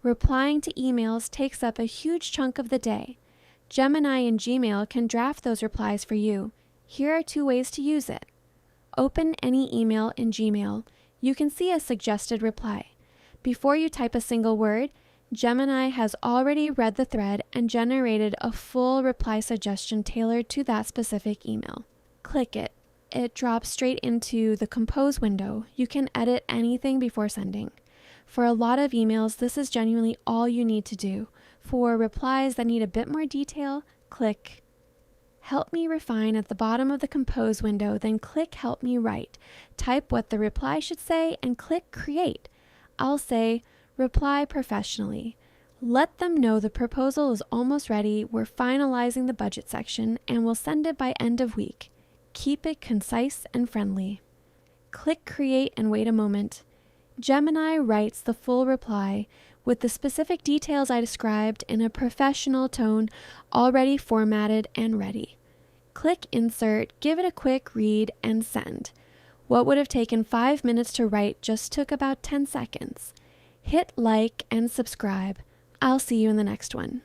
Replying to emails takes up a huge chunk of the day. Gemini and Gmail can draft those replies for you. Here are 2 ways to use it. Open any email in Gmail. You can see a suggested reply. Before you type a single word, Gemini has already read the thread and generated a full reply suggestion tailored to that specific email. Click it. It drops straight into the Compose window. You can edit anything before sending. For a lot of emails, this is genuinely all you need to do. For replies that need a bit more detail, click Help Me Refine at the bottom of the Compose window, then click Help Me Write. Type what the reply should say and click Create. I'll say, reply professionally. Let them know the proposal is almost ready, we're finalizing the budget section, and we'll send it by end of week. Keep it concise and friendly. Click Create and wait a moment. Gemini writes the full reply with the specific details I described in a professional tone, already formatted and ready. Click Insert, give it a quick read, and send. What would have taken 5 minutes to write just took about 10 seconds. Hit like and subscribe. I'll see you in the next one.